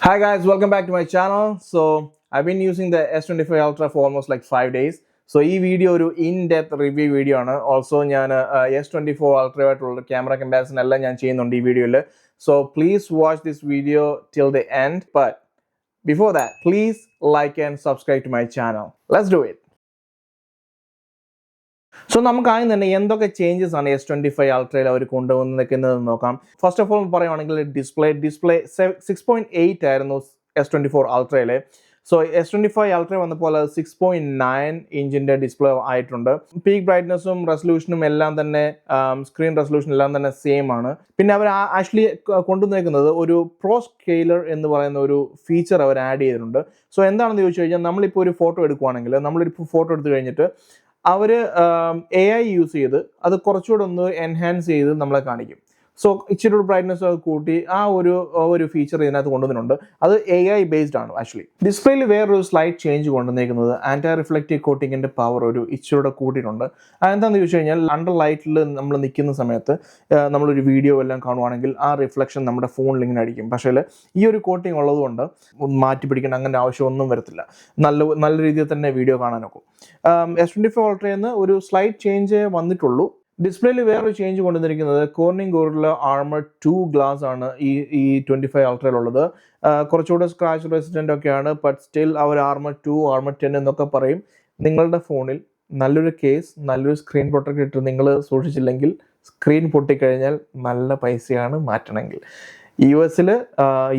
Hi guys, welcome back to my channel. So I've been using the S25 Ultra for almost like 5 days. So this video is in-depth review video. Also, I S24 Ultra camera comparison in this video. So please watch this video till the end. But before that, please like and subscribe to my channel. Let's do it. So നമുക്ക് ആദ്യം തന്നെ എന്തൊക്കെ changes ആണ് S25 Ultra'യിൽ അവർ കൊണ്ടുവന്നിരിക്കുന്നത് നോക്കാം. First of all പറയുകയാണെങ്കിൽ display 6.8 ആയിരുന്നു S24 Ultra'യിൽ. So S25 Ultra വന്നപ്പോൾ 6.9 ഇഞ്ചിൻ്റെ ഡിസ്പ്ലേ ആയിട്ടുണ്ട്. പീക്ക് ബ്രൈറ്റ്നസ്സും റെസൊല്യൂഷനും എല്ലാം തന്നെ സ്ക്രീൻ റെസൊല്യൂഷൻ എല്ലാം തന്നെ സെയിം ആണ്. പിന്നെ അവർ ആക്ച്വലി കൊണ്ടുവന്നേക്കുന്നത് ഒരു പ്രോ സ്കെയിലർ എന്ന് പറയുന്ന ഒരു ഫീച്ചർ അവർ ആഡ് ചെയ്തിട്ടുണ്ട്. സോ എന്താണെന്ന് ചോദിച്ചു കഴിഞ്ഞാൽ നമ്മളിപ്പോൾ ഒരു ഫോട്ടോ എടുക്കുകയാണെങ്കിൽ നമ്മളൊരു ഫോട്ടോ എടുത്തു കഴിഞ്ഞിട്ട് അവർ AI യൂസ് ചെയ്ത് അത് കുറച്ചുകൂടെ ഒന്ന് എൻഹാൻസ് ചെയ്ത് നമ്മളെ കാണിക്കും. സോ ഇച്ചിരി ബ്രൈറ്റ്നസ് കൂട്ടി ആ ഒരു ഫീച്ചർ ഇതിനകത്ത് കൊണ്ടുവന്നിട്ടുണ്ട്. അത് AI ബേസ്ഡ് ആണ് ആക്ച്വലി. ഡിസ്പ്ലേയിൽ വേറൊരു സ്ലൈറ്റ് ചേഞ്ച് കൊണ്ടുവന്നേക്കുന്നത് ആൻറ്റി റിഫ്ലക്റ്റീവ് കോട്ടിങ്ങിൻ്റെ പവർ ഒരു ഇച്ചിരി കൂട്ടിയിട്ടുണ്ട്. അതെന്താണെന്ന് ചോദിച്ചു കഴിഞ്ഞാൽ അണ്ടർ ലൈറ്റിൽ നമ്മൾ നിൽക്കുന്ന സമയത്ത് നമ്മളൊരു വീഡിയോ എല്ലാം കാണുവാണെങ്കിൽ ആ റിഫ്ലക്ഷൻ നമ്മുടെ ഫോണിൽ ഇങ്ങനെ അടിക്കും. പക്ഷേ ഈ ഒരു കോട്ടിങ് ഉള്ളതുകൊണ്ട് മാറ്റി പിടിക്കേണ്ട അങ്ങനെ ആവശ്യമൊന്നും വരത്തില്ല. നല്ല രീതിയിൽ തന്നെ വീഡിയോ കാണാനൊക്കും. S24 Ultra'യിൽ നിന്ന് ഒരു സ്ലൈറ്റ് ചേഞ്ച് വന്നിട്ടുള്ളൂ. ഡിസ്പ്ലേയിൽ വേറൊരു ചേഞ്ച് കൊണ്ടുവന്നിരിക്കുന്നത് കോർണിംഗ് ഗോറില്ല ആർമർ 2 ഗ്ലാസ് ആണ് ഈ 25 Ultra'യിലുള്ളത്. കുറച്ചുകൂടെ സ്ക്രാച്ച് റെസിസ്റ്റൻ്റ് ഒക്കെയാണ്. ബട്ട് സ്റ്റിൽ അവർ ആർമർ 2 ആർമർ 10 എന്നൊക്കെ പറയും. നിങ്ങളുടെ ഫോണിൽ നല്ലൊരു കേസ് നല്ലൊരു സ്ക്രീൻ പ്രൊട്ടക്ടർ ഇട്ട് നിങ്ങൾ സൂക്ഷിച്ചില്ലെങ്കിൽ സ്ക്രീൻ പൊട്ടിക്കഴിഞ്ഞാൽ നല്ല പൈസയാണ് മാറ്റണമെങ്കിൽ. US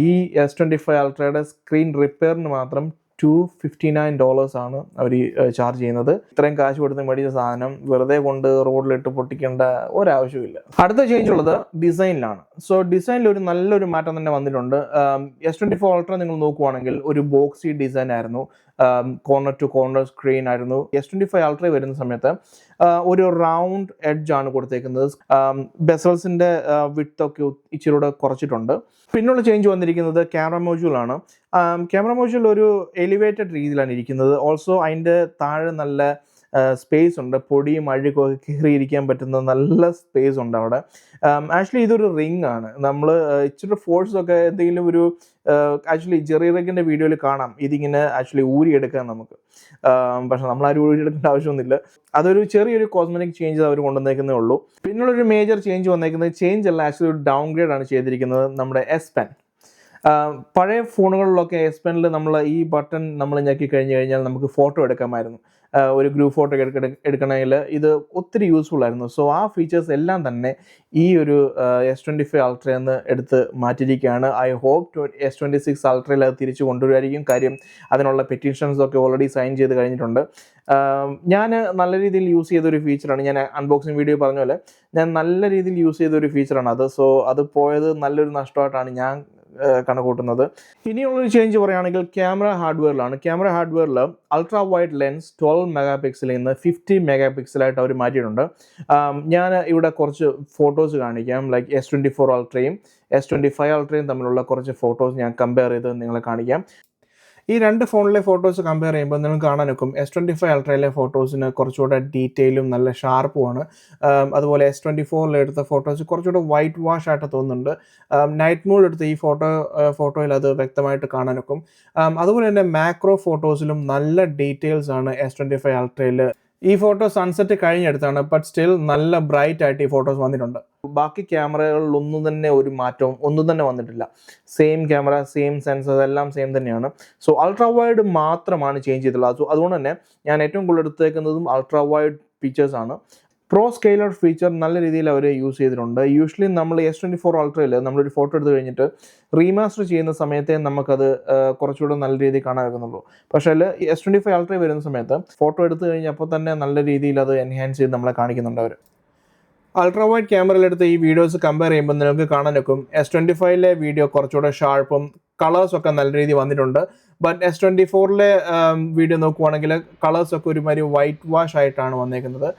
ഈ S25 Ultra'യുടെ സ്ക്രീൻ റിപ്പയറിന് മാത്രം $259 ആണ് അവർ ചാർജ് ചെയ്യുന്നത്. ഇത്രയും കാശ് കൊടുത്ത് മേടിച്ച സാധനം വെറുതെ കൊണ്ട് റോഡിലിട്ട് പൊട്ടിക്കേണ്ട ഒരാവശ്യമില്ല. അടുത്ത ചേഞ്ച് ഉള്ളത് ഡിസൈനിലാണ്. സോ ഡിസൈനിൽ ഒരു നല്ലൊരു മാറ്റം തന്നെ വന്നിട്ടുണ്ട്. S24 Ultra നിങ്ങൾ നോക്കുവാണെങ്കിൽ ഒരു ബോക്സി ഡിസൈൻ ആയിരുന്നു. കോർണർ ടു കോർണർ സ്ക്രീൻ ആയിരുന്നു. S25 Ultra വരുന്ന സമയത്ത് ഒരു റൗണ്ട് എഡ്ജ് ആണ് കൊടുത്തേക്കുന്നത്. ബെസൽസിൻ്റെ വിഡ്ത്ത് ഇച്ചിരി കൂടെ കുറച്ചിട്ടുണ്ട്. പിന്നുള്ള ചേഞ്ച് വന്നിരിക്കുന്നത് ക്യാമറ മൊഡ്യൂൾ ആണ്. ക്യാമറ മൊഡ്യൂൾ ഒരു എലിവേറ്റഡ് രീതിയിലാണ് ഇരിക്കുന്നത്. ഓൾസോ അതിൻ്റെ താഴെ നല്ല സ്പേസ് ഉണ്ട്. പൊടിയും അഴുക്കൊക്കെ കയറിയിരിക്കാൻ പറ്റുന്ന നല്ല സ്പേസ് ഉണ്ട് അവിടെ. ആക്ച്വലി ഇതൊരു റിംഗ് ആണ്. നമ്മൾ ഇച്ചിരി ഫോഴ്സൊക്കെ എന്തെങ്കിലും ഒരു ആക്ച്വലി ജെറി റിഗിൻ്റെ വീഡിയോയിൽ കാണാം ഇതിങ്ങനെ ആക്ച്വലി ഊരിയെടുക്കാൻ നമുക്ക്. പക്ഷെ നമ്മളാരും ഊരിയെടുക്കേണ്ട ആവശ്യമൊന്നുമില്ല. അതൊരു ചെറിയൊരു കോസ്മെറ്റിക് ചേഞ്ച് അവർ കൊണ്ടുവന്നേക്കുന്നേ ഉള്ളൂ. പിന്നുള്ളൊരു മേജർ ചേഞ്ച് വന്നേക്കുന്നത് ചേഞ്ച് അല്ല, ആക്ച്വലി ഒരു ഡൗൺ ഗ്രേഡ് ആണ് ചെയ്തിരിക്കുന്നത് നമ്മുടെ S Pen. പഴയ ഫോണുകളിലൊക്കെ S Penൽ നമ്മൾ ഈ ബട്ടൺ നമ്മൾ ഞെക്കി കഴിഞ്ഞാൽ നമുക്ക് ഫോട്ടോ എടുക്കാമായിരുന്നു. ഒരു ഗ്രൂപ്പ് ഫോട്ടോ എടുക്കണമെങ്കിൽ ഇത് ഒത്തിരി യൂസ്ഫുൾ ആയിരുന്നു. സോ ആ ഫീച്ചേഴ്സ് എല്ലാം തന്നെ ഈ ഒരു S25 Ultra'യിൽ നിന്ന് എടുത്ത് മാറ്റിയിരിക്കുകയാണ്. ഐ ഹോപ്പ് S26 Ultra'യിൽ അത് തിരിച്ചു കൊണ്ടുവരുമായിരിക്കും. കാര്യം അതിനുള്ള പെറ്റീഷൻസ് ഒക്കെ ഓൾറെഡി സൈൻ ചെയ്ത് കഴിഞ്ഞിട്ടുണ്ട്. ഞാൻ നല്ല രീതിയിൽ യൂസ് ചെയ്തൊരു ഫീച്ചറാണ്. ഞാൻ അൺബോക്സിങ് വീഡിയോ പറഞ്ഞ പോലെ ഞാൻ നല്ല രീതിയിൽ യൂസ് ചെയ്തൊരു ഫീച്ചറാണ് അത്. സോ അത് പോയത് നല്ലൊരു നഷ്ടമായിട്ടാണ് ഞാൻ കണക്കൂട്ടുന്നത്. ഇനിയുള്ളൊരു ചേഞ്ച് പറയുകയാണെങ്കിൽ ക്യാമറ ഹാർഡ്വെയറിലാണ്. ക്യാമറ ഹാർഡ്വെയറിൽ അൾട്രാ വൈഡ് ലെൻസ് 12 മെഗാ പിക്സലിൽ നിന്ന് 50 മെഗാ പിക്സലായിട്ട് അവർ മാറ്റിയിട്ടുണ്ട്. ഞാൻ ഇവിടെ കുറച്ച് ഫോട്ടോസ് കാണിക്കാം. ലൈക്ക് S24 Ultra'യും S25 Ultra'യും തമ്മിലുള്ള കുറച്ച് ഫോട്ടോസ് ഞാൻ കമ്പയർ ചെയ്ത് നിങ്ങളെ കാണിക്കാം. ഈ രണ്ട് ഫോണിലെ ഫോട്ടോസ് കമ്പയർ ചെയ്യുമ്പോൾ നിങ്ങൾക്ക് കാണാൻ ഒക്കും S25 Ultra'യിലെ ഫോട്ടോസിന് കുറച്ചുകൂടെ ഡീറ്റെയിലും നല്ല ഷാർപ്പുമാണ്. അതുപോലെ S24 എടുത്ത ഫോട്ടോസ് കുറച്ചുകൂടെ വൈറ്റ് വാഷ് ആയിട്ട് തോന്നുന്നുണ്ട്. നൈറ്റ് മോഡ് എടുത്ത ഈ ഫോട്ടോയിൽ അത് വ്യക്തമായിട്ട് കാണാൻ ഒക്കും. അതുപോലെ തന്നെ മാക്രോ ഫോട്ടോസിലും നല്ല ഡീറ്റെയിൽസ് ആണ് S25 Ultra'യിൽ. ഈ ഫോട്ടോ സൺസെറ്റ് കഴിഞ്ഞെടുത്താണ്. ബട്ട് സ്റ്റിൽ നല്ല ബ്രൈറ്റ് ആയിട്ട് ഈ ഫോട്ടോസ് വന്നിട്ടുണ്ട്. ബാക്കി ക്യാമറകളിലൊന്നും തന്നെ ഒരു മാറ്റവും ഒന്നും തന്നെ വന്നിട്ടില്ല. സെയിം ക്യാമറ, സെയിം സെൻസർ, എല്ലാം സെയിം തന്നെയാണ്. സോ അൾട്രാ വൈഡ് മാത്രമാണ് ചേഞ്ച് ചെയ്തിട്ടുള്ളത്. സോ അതുകൊണ്ട് തന്നെ ഞാൻ ഏറ്റവും കൂടുതൽ എടുത്തേക്കുന്നതും അൾട്രാ വൈഡ് ഫീച്ചേഴ്സാണ്. പ്രോ സ്കെയിലർ ഫീച്ചർ നല്ല രീതിയിൽ അവർ യൂസ് ചെയ്തിട്ടുണ്ട്. യൂഷ്വലി നമ്മൾ S24 Ultra'യിൽ നമ്മളൊരു ഫോട്ടോ എടുത്തു കഴിഞ്ഞിട്ട് റീമാസ്റ്റർ ചെയ്യുന്ന സമയത്തെ നമുക്കത് കുറച്ചുകൂടെ നല്ല രീതിയിൽ കാണാൻ പറ്റുന്നുള്ളൂ. പക്ഷേ S25 Ultra വരുന്ന സമയത്ത് ഫോട്ടോ എടുത്തു കഴിഞ്ഞപ്പോൾ തന്നെ നല്ല രീതിയിൽ അത് എൻഹാൻസ് ചെയ്ത് നമ്മളെ കാണിക്കുന്നുണ്ട് അവർ. അൾട്രാ വൈഡ് ക്യാമറയിലെടുത്ത് ഈ വീഡിയോസ് കമ്പയർ ചെയ്യുമ്പോൾ നിങ്ങൾക്ക് കാണാൻ ഒക്കും S25ലെ വീഡിയോ കുറച്ചുകൂടെ ഷാർപ്പും കളേഴ്സൊക്കെ നല്ല രീതിയിൽ വന്നിട്ടുണ്ട്. ബട്ട് S24ലെ വീഡിയോ നോക്കുവാണെങ്കിൽ കളേഴ്സൊക്കെ ഒരുമാതിരി വൈറ്റ് വാഷ് ആയിട്ടാണ് വന്നേക്കുന്നത്.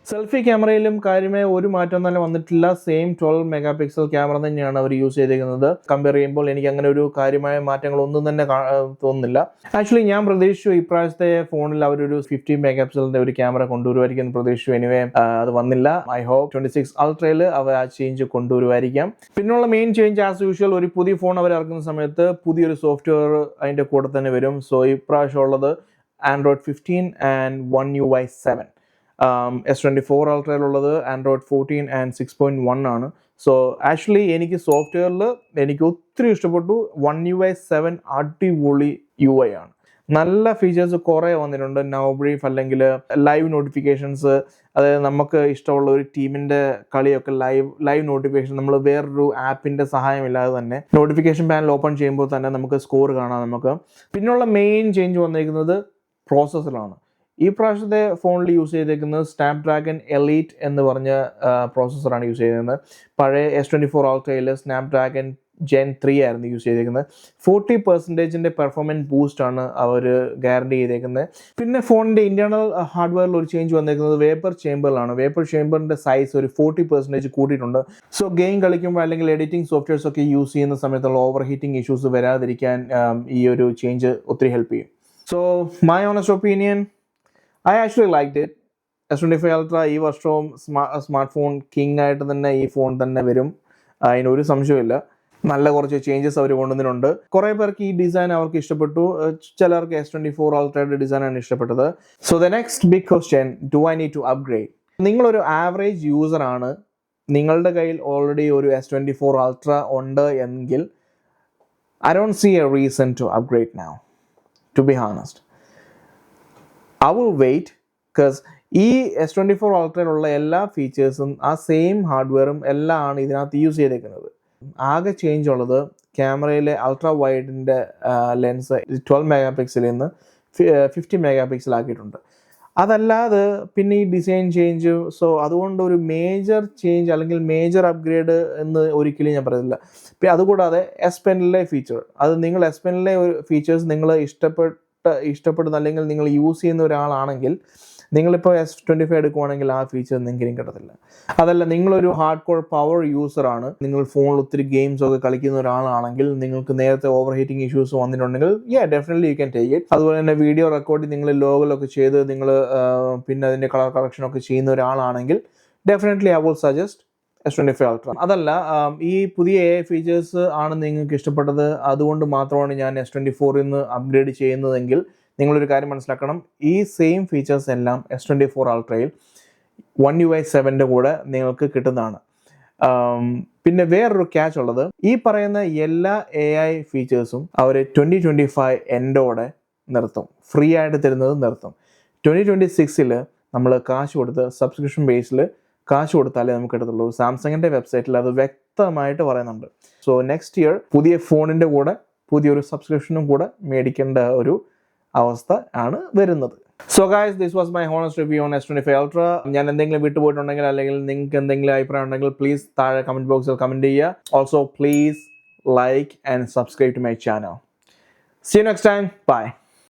സെൽഫി ക്യാമറയിലും കാര്യമായ ഒരു മാറ്റം തന്നെ വന്നിട്ടില്ല. സെയിം 12 മെഗാ പിക്സൽ ക്യാമറ തന്നെയാണ് അവർ യൂസ് ചെയ്തിരിക്കുന്നത്. കമ്പയർ ചെയ്യുമ്പോൾ എനിക്ക് അങ്ങനെ ഒരു കാര്യമായ മാറ്റങ്ങളൊന്നും തന്നെ തോന്നുന്നില്ല. ആക്ച്വലി ഞാൻ പ്രതീക്ഷിച്ചു ഇപ്രാവശ്യത്തെ ഫോണിൽ അവരൊരു 50 മെഗാ പിക്സലിന്റെ ഒരു ക്യാമറ കൊണ്ടുവരുമായിരിക്കും എന്ന് പ്രതീക്ഷിച്ചു. എനിവേ അത് വന്നില്ല. ഐ ഹോപ്പ് 26 അൾട്രയിൽ അവർ ആ ചേഞ്ച് കൊണ്ടുവരുമായിരിക്കാം. പിന്നുള്ള മെയിൻ ചേഞ്ച് ആസ് യൂഷ്വൽ, ഒരു പുതിയ ഫോൺ അവർ ഇറക്കുന്ന സമയത്ത് പുതിയൊരു സോഫ്റ്റ്വെയർ അതിന്റെ കൂടെ തന്നെ വരും. സോ ഇപ്രാവശ്യം ഉള്ളത് Android 15 and One UI 7. S24 അൾട്രയിലുള്ളത് Android 14 and 6.1 ആണ്. സോ ആക്ച്വലി എനിക്ക് സോഫ്റ്റ്വെയറിൽ എനിക്ക് ഒത്തിരി ഇഷ്ടപ്പെട്ടു. One UI 7 അടിപൊളി UI ആണ്. നല്ല ഫീച്ചേഴ്സ് കുറേ വന്നിട്ടുണ്ട്. നൗ ബ്രീഫ് അല്ലെങ്കിൽ ലൈവ് നോട്ടിഫിക്കേഷൻസ്, അതായത് നമുക്ക് ഇഷ്ടമുള്ള ഒരു ടീമിൻ്റെ കളിയൊക്കെ ലൈവ് നോട്ടിഫിക്കേഷൻ നമ്മൾ വേറൊരു ആപ്പിൻ്റെ സഹായമില്ലാതെ തന്നെ നോട്ടിഫിക്കേഷൻ പാനൽ ഓപ്പൺ ചെയ്യുമ്പോൾ തന്നെ നമുക്ക് സ്കോർ കാണാം നമുക്ക്. പിന്നുള്ള മെയിൻ ചേഞ്ച് വന്നിരിക്കുന്നത് പ്രോസസ്സറാണ്. ഈ പ്രാവശ്യത്തെ ഫോണിൽ യൂസ് ചെയ്തേക്കുന്നത് സ്നാപ്ഡ്രാഗൺ എലീറ്റ് എന്ന് പറഞ്ഞ പ്രോസസ്സറാണ് യൂസ് ചെയ്തിരുന്നത്. പഴയ S24 അൾട്രയിൽ സ്നാപ്ഡ്രാഗൺ Gen 3 ആയിരുന്നു യൂസ് ചെയ്തേക്കുന്നത്. 40% പെർഫോമൻസ് ബൂസ്റ്റാണ് അവർ ഗ്യാരണ്ടി ചെയ്തേക്കുന്നത്. പിന്നെ ഫോണിൻ്റെ ഇൻറ്റേർണൽ ഹാർഡ്വെയറിൽ ഒരു ചേഞ്ച് വന്നേക്കുന്നത് വേപ്പർ ചേമ്പറിലാണ്. വേപ്പർ ചേമ്പറിൻ്റെ സൈസ് ഒരു 40% കൂട്ടിയിട്ടുണ്ട്. സോ ഗെയിം കളിക്കുമ്പോൾ അല്ലെങ്കിൽ എഡിറ്റിംഗ് സോഫ്റ്റ്വെയർസ് ഒക്കെ യൂസ് ചെയ്യുന്ന സമയത്തുള്ള ഓവർ ഹീറ്റിംഗ് ഇഷ്യൂസ് വരാതിരിക്കാൻ ഈ ഒരു ചേഞ്ച് ഒത്തിരി ഹെൽപ്പ് ചെയ്യും. So my honest opinion, I actually liked it. S25 Ultra ഈ വർഷവും സ്മാർട്ട് ഫോൺ കിങ് ആയിട്ട് തന്നെ ഈ ഫോൺ തന്നെ വരും. അതിനൊരു സംശയമില്ല. നല്ല കുറച്ച് ചേഞ്ചസ് അവർ കൊണ്ടുവന്നിട്ടുണ്ട്. കുറേ പേർക്ക് ഈ ഡിസൈൻ അവർക്ക് ഇഷ്ടപ്പെട്ടു. ചിലർക്ക് S24 അൾട്രയുടെ ഡിസൈനാണ് ഇഷ്ടപ്പെട്ടത്. So the next big question, do I need to upgrade? നിങ്ങളൊരു ആവറേജ് യൂസറാണ്, നിങ്ങളുടെ കയ്യിൽ ഓൾറെഡി ഒരു S24 അൾട്ര ഉണ്ട് എങ്കിൽ I don't see a reason to upgrade now, to be honest. I will wait because ഈ S24 അൾട്രയിലുള്ള എല്ലാ ഫീച്ചേഴ്സും ആ സെയിം ഹാർഡ്വെയറും എല്ലാം ആണ് ഇതിനകത്ത് യൂസ് ചെയ്തേക്കുന്നത്. ആകെ ചേഞ്ച് ഉള്ളത് ക്യാമറയിലെ അൾട്രാ വൈഡിൻ്റെ ലെൻസ് 12 മെഗാ പിക്സലിൽ നിന്ന് 50 മെഗാ പിക്സൽ ആക്കിയിട്ടുണ്ട്. അതല്ലാതെ പിന്നെ ഈ ഡിസൈൻ ചേഞ്ച്, സോ അതുകൊണ്ട് ഒരു മേജർ ചേഞ്ച് അല്ലെങ്കിൽ മേജർ അപ്ഗ്രേഡ് എന്ന് ഒരിക്കലും ഞാൻ പറയുന്നില്ല. പിന്നെ അതുകൂടാതെ S Penലെ ഫീച്ചർ, അത് നിങ്ങൾ S Penലെ ഒരു ഫീച്ചേഴ്സ് നിങ്ങൾ ഇഷ്ടപ്പെടുന്ന അല്ലെങ്കിൽ നിങ്ങൾ യൂസ് ചെയ്യുന്ന ഒരാളാണെങ്കിൽ, നിങ്ങളിപ്പോൾ S25 എടുക്കുവാണെങ്കിൽ ആ ഫീച്ചർ നിങ്ങൾക്ക് കിട്ടത്തില്ല. അതല്ല, നിങ്ങളൊരു ഹാർഡ് കോർ പവർ യൂസറാണ്, നിങ്ങൾ ഫോണിൽ ഒത്തിരി ഗെയിംസ് ഒക്കെ കളിക്കുന്ന ഒരാളാണെങ്കിൽ, നിങ്ങൾക്ക് നേരത്തെ ഓവർ ഹീറ്റിംഗ് ഇഷ്യൂസ് വന്നിട്ടുണ്ടെങ്കിൽ definitely you can take it. അതുപോലെ തന്നെ വീഡിയോ റെക്കോർഡിംഗ് നിങ്ങൾ ലോഗലൊക്കെ ചെയ്ത് നിങ്ങൾ പിന്നെ അതിൻ്റെ കളർ കറക്ഷനൊക്കെ ചെയ്യുന്ന ഒരാളാണെങ്കിൽ definitely I will suggest S25 ultra. അതല്ല, ഈ പുതിയ AI ഫീച്ചേഴ്സ് ആണ് നിങ്ങൾക്ക് ഇഷ്ടപ്പെട്ടത്, അതുകൊണ്ട് മാത്രമാണ് ഞാൻ S24 നിന്ന് അപ്ഗ്രേഡ് ചെയ്യുന്നതെങ്കിൽ നിങ്ങളൊരു കാര്യം മനസ്സിലാക്കണം, ഈ സെയിം ഫീച്ചേഴ്സ് എല്ലാം S24 അൾട്രയിൽ One UI 7ൻ്റെ കൂടെ നിങ്ങൾക്ക് കിട്ടുന്നതാണ്. പിന്നെ വേറൊരു ക്യാച്ച് ഉള്ളത്, ഈ പറയുന്ന എല്ലാ AI ഫീച്ചേഴ്സും അവർ 2025 എൻഡോടെ നിർത്തും, ഫ്രീ ആയിട്ട് തരുന്നത് നിർത്തും. 2026 നമ്മൾ കാശ് കൊടുത്ത് സബ്സ്ക്രിപ്ഷൻ ബേസിൽ കാശ് കൊടുത്താലേ നമുക്ക് കിട്ടത്തുള്ളൂ. സാംസങ്ങിൻ്റെ വെബ്സൈറ്റിൽ അത് വ്യക്തമായിട്ട് പറയുന്നുണ്ട്. സോ നെക്സ്റ്റ് ഇയർ പുതിയ ഫോണിൻ്റെ കൂടെ പുതിയൊരു സബ്സ്ക്രിപ്ഷനും കൂടെ മേടിക്കേണ്ട ഒരു അവസ്ഥ ആണ് വരുന്നത്. So guys, this was my honest review on S25 ultra. ഞാൻ എന്തെങ്കിലും വിട്ടുപോയിട്ടുണ്ടെങ്കിൽ അല്ലെങ്കിൽ നിങ്ങൾക്ക് എന്തെങ്കിലും അഭിപ്രായം ഉണ്ടെങ്കിൽ പ്ലീസ് താഴെ കമൻറ്റ് ബോക്സിൽ കമൻറ്റ് ചെയ്യുക. Also please like and subscribe to my channel. See you next time. Bye.